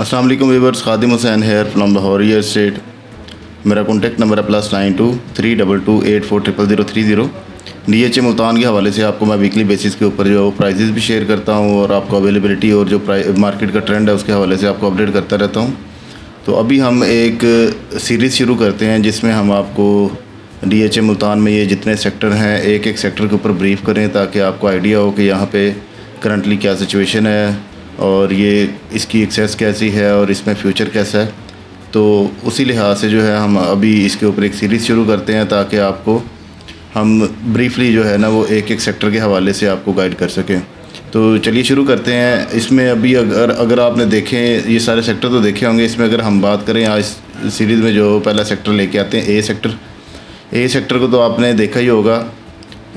अस्सलाम वालेकुम viewers, Khadim Hussain here from Lahore real estate. मेरा कॉन्टैक्ट नंबर है +92 322 840030। DHA मुल्तान के हवाले से आपको मैं वीकली बेसिस के ऊपर जो प्राइजेज़ भी शेयर करता हूँ और आपको अवेलेबिलिटी और जो मार्केट का ट्रेंड है उसके हवाले से आपको अपडेट करता रहता हूँ। तो अभी हम एक सीरीज़ शुरू करते हैं जिसमें हम आपको DHA मुल्तान में ये जितने सेक्टर हैं एक एक सेक्टर के ऊपर ब्रीफ़ करें ताकि आपको आइडिया हो कि यहाँ पे करंटली क्या सिचुएशन है और ये इसकी एक्सेस कैसी है और इसमें फ्यूचर कैसा है। तो उसी लिहाज से जो है हम अभी इसके ऊपर एक सीरीज़ शुरू करते हैं ताकि आपको हम ब्रीफली जो है ना वो एक एक सेक्टर के हवाले से आपको गाइड कर सकें। तो चलिए शुरू करते हैं। इसमें अभी अगर आपने देखें ये सारे सेक्टर तो देखे होंगे। इसमें अगर हम बात करें आज सीरीज़ में जो पहला सेक्टर लेके आते हैं ए सेक्टर को तो आपने देखा ही होगा।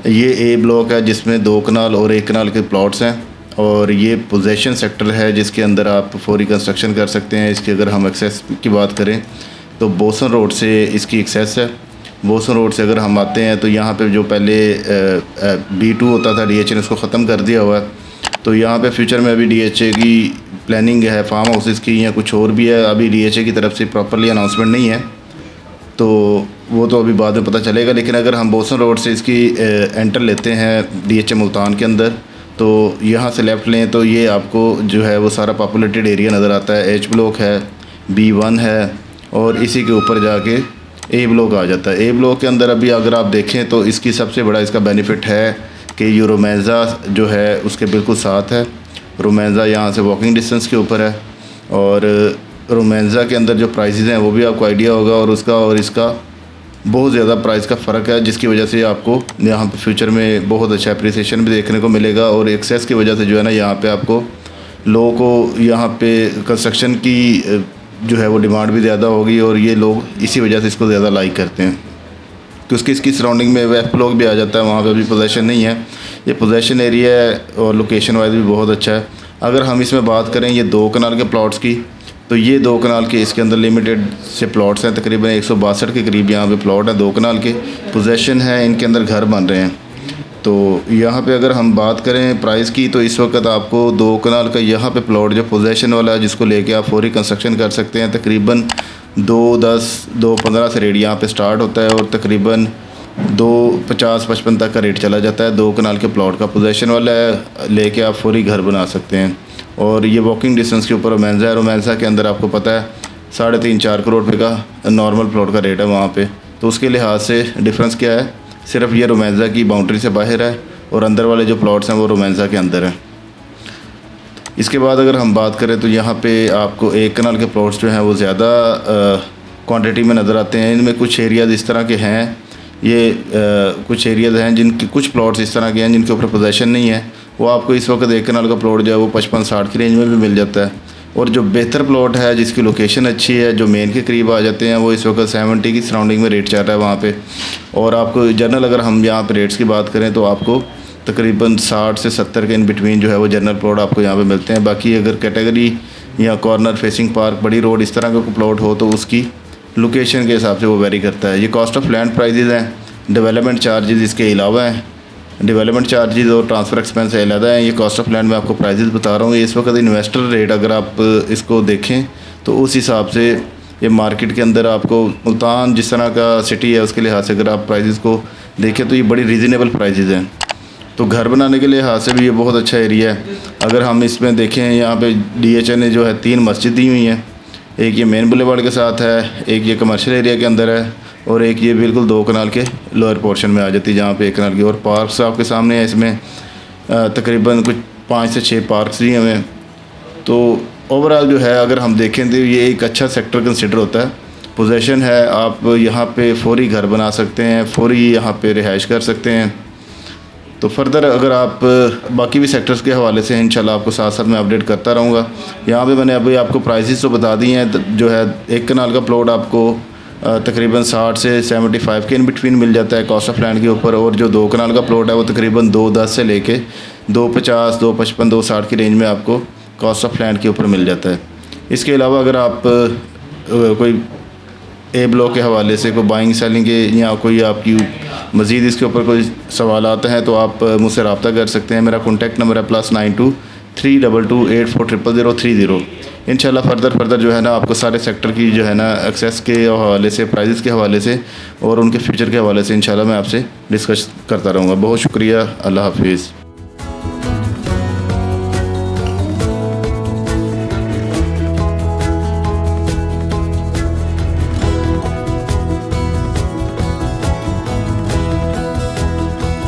ये ए ब्लॉक है जिसमें 2 कनाल और 1 कनाल के प्लॉट्स हैं और ये पोजेशन सेक्टर है जिसके अंदर आप फौरी कंस्ट्रक्शन कर सकते हैं। इसकी अगर हम एक्सेस की बात करें तो बोसन रोड से इसकी एक्सेस है। बोसन रोड से अगर हम आते हैं तो यहाँ पे जो पहले B2 होता था DHA ने उसको ख़त्म कर दिया हुआ है। तो यहाँ पे फ्यूचर में अभी DHA की प्लानिंग है फार्म हाउसेस की या कुछ और भी है। अभी DHA की तरफ से प्रॉपरली अनाउंसमेंट नहीं है तो वो तो अभी बाद में पता चलेगा। लेकिन अगर हम बोसन रोड से इसकी एंटर लेते हैं DHA मुल्तान के अंदर तो यहाँ से लेफ़्ट लें तो ये आपको जो है वो सारा पॉपुलेटेड एरिया नज़र आता है। H ब्लॉक है, B1 है और इसी के ऊपर जाके A ब्लॉक आ जाता है। A ब्लॉक के अंदर अभी अगर आप देखें तो इसकी सबसे बड़ा इसका बेनिफिट है कि ये रोमेंज़ा जो है उसके बिल्कुल साथ है। रोमेंज़ा यहाँ से वॉकिंग डिस्टेंस के ऊपर है और रोमेंज़ा के अंदर जो प्राइसेस हैं वो भी आपको आइडिया होगा और उसका और इसका बहुत ज़्यादा प्राइस का फ़र्क है जिसकी वजह से आपको यहाँ पे फ्यूचर में बहुत अच्छा अप्रिसिएशन भी देखने को मिलेगा। और एक्सेस की वजह से जो है ना यहाँ पे आपको लोगों को यहाँ पे कंस्ट्रक्शन की जो है वो डिमांड भी ज़्यादा होगी और ये लोग इसी वजह से इसको ज़्यादा लाइक करते हैं क्योंकि इसकी सराउंडिंग में वेस्ट ब्लॉक भी आ जाता है। वहाँ पर भी पोजेशन नहीं है, ये पोजेशन एरिया है और लोकेशन वाइज भी बहुत अच्छा है। अगर हम इसमें बात करें ये 2 कनाल के प्लॉट्स की तो ये 2 कनाल के इसके अंदर लिमिटेड से प्लॉट्स हैं। तकरीबन 162 के करीब यहाँ पे प्लॉट है। 2 कनाल के पोजेशन है, इनके अंदर घर बन रहे हैं। तो यहाँ पे अगर हम बात करें प्राइस की तो इस वक्त आपको 2 कनाल का यहाँ पे प्लॉट जो पोजेशन वाला है जिसको लेके आप फौरी कंस्ट्रक्शन कर सकते हैं तकरीबन 210 215 से रेट यहाँ पे स्टार्ट होता है और तकरीबन 250-55 तक का रेट चला जाता है। 2 कनाल के प्लॉट का पोजेशन वाला है, लेके आप फौरी घर बना सकते हैं। और ये वॉकिंग डिस्टेंस के ऊपर रोमेंज़ा है। रोमेंज़ा के अंदर आपको पता है 3.5-4 करोड़ रुपये का नॉर्मल प्लॉट का रेट है वहाँ पे। तो उसके लिहाज से डिफरेंस क्या है, सिर्फ ये रोमेंज़ा की बाउंड्री से बाहर है और अंदर वाले जो प्लॉट्स हैं वो रोमेंज़ा के अंदर हैं। इसके बाद अगर हम बात करें तो यहाँ पे आपको 1 कनाल के प्लॉट्स जो हैं वो ज़्यादा क्वांटिटी में नज़र आते हैं। इनमें कुछ एरियाज़ इस तरह के हैं, ये कुछ एरियाज़ हैं जिनके कुछ प्लॉट्स इस तरह के हैं जिनके ऊपर पोजेशन नहीं है। वो आपको इस वक्त 1 कनाल का प्लॉट जो है वो 55-60 की रेंज में भी मिल जाता है। और जो बेहतर प्लॉट है जिसकी लोकेशन अच्छी है, जो मेन के करीब आ जाते हैं, वो इस वक्त 70 की सराउंडिंग में रेट चल रहा है वहाँ पे। और आपको जनरल अगर हम यहाँ पे रेट्स की बात करें तो आपको तकरीबन 60 से 70 के इन बिटवीन जो है वो जनरल प्लॉट आपको यहाँ पे मिलते हैं। बाकी अगर कैटेगरी या कॉर्नर फेसिंग पार्क, बड़ी रोड, इस तरह का प्लॉट हो तो उसकी लोकेशन के हिसाब से वो वेरी करता है। ये कॉस्ट ऑफ लैंड प्राइजेज़ हैं, डेवलपमेंट चार्जेज़ इसके अलावा हैं। डेवलपमेंट चार्जेज़ और ट्रांसफ़र एक्सपेंस अलग हैं। ये कॉस्ट ऑफ लैंड में आपको प्राइजेज़ बता रहा हूँ। इस वक्त इन्वेस्टर रेट अगर आप इसको देखें तो उस हिसाब से ये मार्केट के अंदर आपको मुल्तान जिस तरह का सिटी है उसके लिहाज से अगर आप प्राइजेज़ को देखें तो ये बड़ी रीज़नेबल प्राइजेज़ हैं। तो घर बनाने के लिहाज से भी ये बहुत अच्छा एरिया है। अगर हम इसमें देखें यहाँ पे DHA ने जो है 3 मस्जिद दी हुई हैं। एक ये मेन बुलेवार्ड के साथ है, एक ये कमर्शियल एरिया के अंदर है और एक ये बिल्कुल 2 कनाल के लोअर पोर्शन में आ जाती है जहाँ पे 1 कनाल की। और पार्क्स आपके सामने है, इसमें तकरीबन कुछ 5 से 6 पार्क्स दिए हुए हैं। तो ओवरऑल जो है अगर हम देखें तो ये एक अच्छा सेक्टर कंसिडर होता है। पोजेशन है, आप यहाँ पे फौरी घर बना सकते हैं, फौरी यहाँ पे रिहाइश कर सकते हैं। तो फर्दर अगर आप बाकी भी सेक्टर्स के हवाले से इंशाल्लाह आपको साथ साथ मैं अपडेट करता रहूँगा। यहाँ पे मैंने अभी आपको प्राइसेस तो बता दी हैं। जो है 1 कनाल का प्लॉट आपको तकरीबन 60 से 75 के इन बिटवीन मिल जाता है कॉस्ट ऑफ लैंड के ऊपर। और जो 2 कनाल का प्लॉट है वो तकरीबन 210 से लेके 250, 255, 260 की रेंज में आपको कॉस्ट ऑफ लैंड के ऊपर मिल जाता है। इसके अलावा अगर आप कोई ए ब्लॉक के हवाले से कोई बाइंग सेलिंग के या कोई आपकी मज़ीद इसके ऊपर कोई सवाल आते हैं तो आप मुझसे रब्ता कर सकते हैं। मेरा कॉन्टैक्ट नंबर है 32284003 इंशाल्लाह फर्दर जो है ना आपको सारे सेक्टर की जो है ना एक्सेस के हवाले से, प्राइजेस के हवाले से और उनके फ्यूचर के हवाले से इंशाल्लाह मैं आपसे डिस्कस करता रहूँगा। बहुत शुक्रिया, अल्लाह हाफिज़।